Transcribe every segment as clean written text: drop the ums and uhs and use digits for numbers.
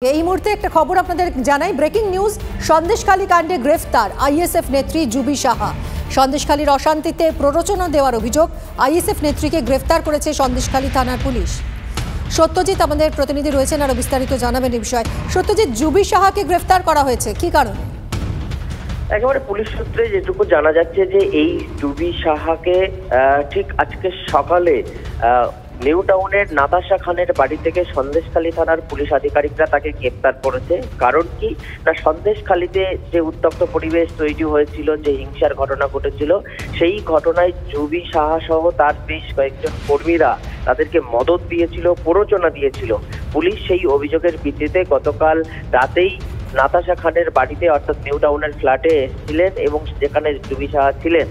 এই মুহূর্তে একটা খবর আপনাদের জানাই, ব্রেকিং নিউজ। সন্দেশখালী কাণ্ডে গ্রেফতার আইএসএফ নেত্রী জুবি সাহা। সন্দেশখালীর অশান্তিতে প্ররোচনা দেওয়ার অভিযোগ, আইএসএফ নেত্রীকে গ্রেফতার করেছে সন্দেশখালী থানার পুলিশ। সত্যজিৎ আমাদের প্রতিনিধি রয়েছেন, আরো বিস্তারিত জানাবেন এই বিষয়ে। সত্যজিৎ, জুবি সাহাকে গ্রেফতার করা হয়েছে কি কারণে? একেবারে পুলিশ সূত্রে যেটুকু জানা যাচ্ছে যে এই জুবি সাহাকে ঠিক আজকে সকালে নিউ টাউনের নাতাশা খানের বাড়ি থেকে সন্দেশখালী থানার পুলিশ আধিকারিকরা তাকে গ্রেপ্তার করেছে। কারণ কি না, সন্দেশখালীতে যে উত্তপ্ত পরিবেশ তৈরি হয়েছিল, যে হিংসার ঘটনা ঘটেছিল, সেই ঘটনায় জুবি সাহা সহ তার বেশ কয়েকজন কর্মীরা তাদেরকে মদত দিয়েছিল, প্ররোচনা দিয়েছিল। পুলিশ সেই অভিযোগের ভিত্তিতে গতকাল রাতেই নাতাশা খানের বাড়িতে অর্থাৎ নিউ টাউনের ফ্ল্যাটে এসেছিলেন এবং যেখানে জুবি সাহা ছিলেন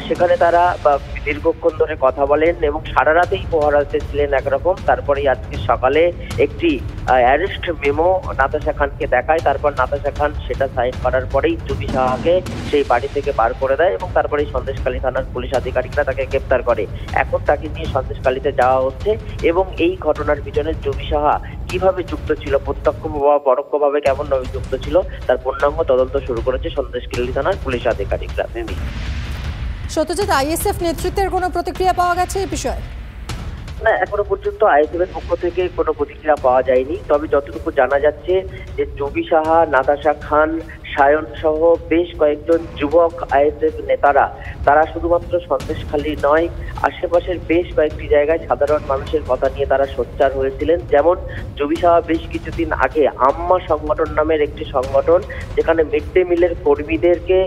সেখানে তারা দীর্ঘক্ষণ ধরে কথা বলেন এবং সারা রাতেই পহরাতে ছিলেন একরকম। তারপরেই আজকে সকালে একটি অ্যারেস্ট মেমো নাতাশা খানকে দেখায়। তারপর নাতাশা খান সেটা সাইন করার পরেই জুবি সাহাকে সেই বাড়ি থেকে বার করে দেয় এবং তারপরেই সন্দেশখালী থানার পুলিশ আধিকারিকরা তাকে গ্রেপ্তার করে। এখন তাকে নিয়ে সন্দেশখালীতে যাওয়া হচ্ছে এবং এই ঘটনার পিছনে জুবি সাহা কিভাবে যুক্ত ছিল, প্রত্যক্ষ বা পরোক্ষভাবে কেমনভাবে যুক্ত ছিল, তার পূর্ণাঙ্গ তদন্ত শুরু করেছে সন্দেশখালী থানার পুলিশ আধিকারিকরা। সত্যজিৎ, আইএসএফ নেতৃত্বের কোনো প্রতিক্রিয়া পাওয়া গেছে এই বিষয়ে? না, এখনো পর্যন্ত আইএসএফ এর পক্ষ থেকে কোনো প্রতিক্রিয়া পাওয়া যায়নি। তবে যতটুকু জানা যাচ্ছে যে জুবি সাহা, নাতাশা খান, সায়ন সহ বেশ কয়েকজন যুবক আইএসএফ নেতারা তারা শুধুমাত্র সন্দেশখালী নয়, আশেপাশের বেশ কয়েকটি জায়গায় সাধারণ মানুষের কথা নিয়ে তারা সোচ্চার হয়েছিলেন। যেমন জুবি সাহা বেশ কিছুদিন আগে আম্মা সংগঠন নামের একটি সংগঠন, যেখানে মিড ডে মিলের কর্মীদেরকে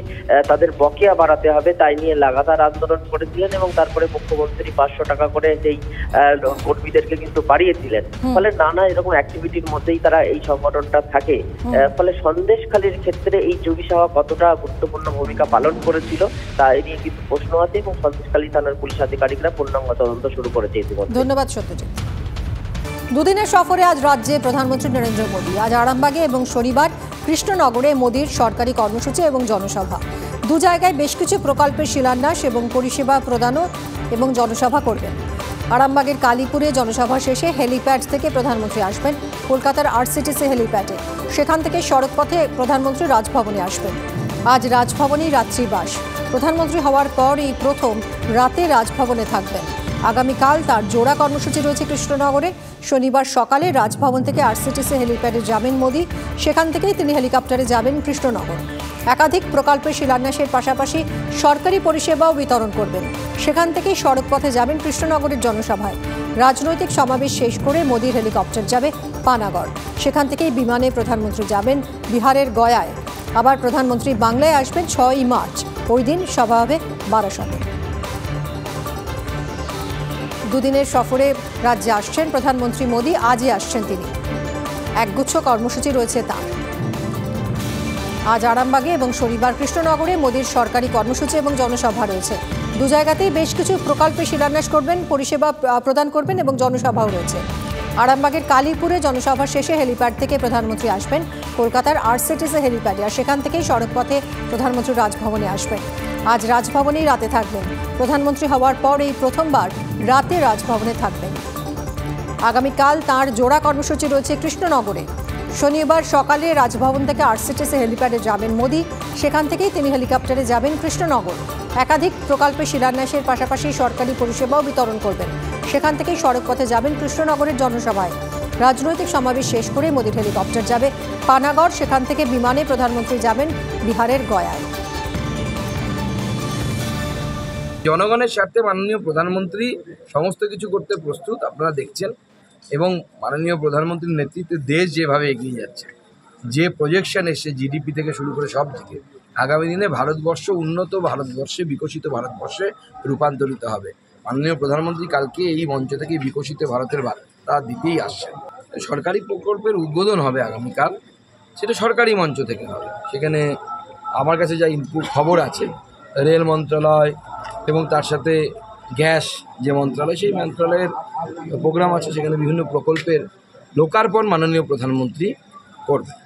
তাদের বকেয়া বাড়াতে হবে তাই নিয়ে লাগাতার আন্দোলন করেছিলেন এবং তারপরে মুখ্যমন্ত্রী 500 টাকা করে সেই কর্মীদেরকে কিন্তু বাড়িয়েছিলেন। ফলে নানা এরকম অ্যাক্টিভিটির মধ্যেই তারা এই সংগঠনটা থাকে। ফলে সন্দেশখালীর ক্ষেত্রে এই জুবি সাহা কতটা গুরুত্বপূর্ণ ভূমিকা পালন করেছিল তা নিয়ে কিন্তু প্রশ্ন আছে এবং সন্দেশখালী থানার পুলিশ আধিকারিকরা পূর্ণাঙ্গ তদন্ত শুরু করেছে ইতিমধ্যে। ধন্যবাদ সত্যজিৎ। দুদিনের সফরে আজ রাজ্যে প্রধানমন্ত্রী নরেন্দ্র মোদী। আজ আরামবাগে এবং শনিবার কৃষ্ণনগরে মোদীর সরকারি কর্মসূচি এবং জনসভা। দু জায়গায় বেশ কিছু প্রকল্পের শিলান্যাস এবং পরিষেবা প্রদানও এবং জনসভা করবেন। আরামবাগের কালীপুরে জনসভা শেষে হেলিপ্যাড থেকে প্রধানমন্ত্রী আসবেন কলকাতার আরসিটিসি হেলিপ্যাডে। সেখান থেকে সড়কপথে প্রধানমন্ত্রী রাজভবনে আসবেন। আজ রাজভবনেই রাত্রিবাস। প্রধানমন্ত্রী হওয়ার পর এই প্রথম রাতে রাজভবনে থাকবেন। আগামীকাল তার জোড়া কর্মসূচি রয়েছে কৃষ্ণনগরে। শনিবার সকালে রাজভবন থেকে আরসিটিসি হেলিপ্যাডে যাবেন মোদী। সেখান থেকেই তিনি হেলিকপ্টারে যাবেন কৃষ্ণনগর। একাধিক প্রকল্পের শিলান্যাসের পাশাপাশি সরকারি পরিষেবাও বিতরণ করবেন। সেখান থেকেই সড়কপথে যাবেন কৃষ্ণনগরের জনসভায়। রাজনৈতিক সমাবেশ শেষ করে মোদীর হেলিকপ্টার যাবে পানাগড়। সেখান থেকেই বিমানে প্রধানমন্ত্রী যাবেন বিহারের গয়ায়। আবার প্রধানমন্ত্রী বাংলায় আসবেন 6ই মার্চ। ওই দিন সভা হবে বারাসতে। দুদিনের সফরে রাজ্যে আসছেন প্রধানমন্ত্রী মোদী। আজই আসছেন তিনি। একগুচ্ছ কর্মসূচি রয়েছে তার। আজ আরামবাগে এবং শনিবার কৃষ্ণনগরে মোদীর সরকারি কর্মসূচি এবং জনসভা রয়েছে। দু জায়গাতেই বেশ কিছু প্রকল্পে শিলান্যাস করবেন, পরিষেবা প্রদান করবেন এবং জনসভাও রয়েছে। আরামবাগের কালীপুরে জনসভা শেষে হেলিপ্যাড থেকে প্রধানমন্ত্রী আসবেন কলকাতার আরসিটিসি হেলিপ্যাডে। আর সেখান থেকেই সড়কপথে প্রধানমন্ত্রী রাজভবনে আসবেন। আজ রাজভবনেই রাতে থাকবেন। প্রধানমন্ত্রী হওয়ার পর এই প্রথমবার রাতে রাজভবনে থাকবেন। আগামীকাল তাঁর জোড়া কর্মসূচি রয়েছে কৃষ্ণনগরে। শনিবার সকালে রাজভবন থেকে আরসিটিসি হেলিপ্যাডে যাবেন মোদী। সেখান থেকেই তিনি হেলিকপ্টারে যাবেন কৃষ্ণনগর। একাধিক প্রকল্পে শিলান্যাসের পাশাপাশি সরকারি পরিষেবাও বিতরণ করবেন। সেখান থেকেই সড়কপথে যাবেন কৃষ্ণনগরের জনসভায়। রাজনৈতিক সমাবেশ শেষ করে মোদীর হেলিকপ্টার যাবে পানাগড়। সেখান থেকে বিমানে প্রধানমন্ত্রী যাবেন বিহারের গয়ায়। জনগণের স্বার্থে মাননীয় প্রধানমন্ত্রী সমস্ত কিছু করতে প্রস্তুত, আপনারা দেখছেন। এবং মাননীয় প্রধানমন্ত্রীর নেতৃত্বে দেশ যেভাবে এগিয়ে যাচ্ছে, যে প্রজেকশন এসছে জিডিপি থেকে শুরু করে সব দিকে, আগামী দিনে ভারতবর্ষ উন্নত ভারতবর্ষে, বিকশিত ভারতবর্ষে রূপান্তরিত হবে। মাননীয় প্রধানমন্ত্রী কালকে এই মঞ্চ থেকে বিকশিত ভারতের বার্তা দিতেই আসছেন। সরকারি প্রকল্পের উদ্বোধন হবে আগামীকাল, সেটা সরকারি মঞ্চ থেকে হবে। সেখানে আমার কাছে যা ইনপুট খবর আছে, রেল মন্ত্রণালয় এবং তার সাথে গ্যাস যে মন্ত্রণালয়, সেই মন্ত্রণালয়ের প্রোগ্রাম আছে। সেখানে বিভিন্ন প্রকল্পের লোকার্পণ মাননীয় প্রধানমন্ত্রী করবেন।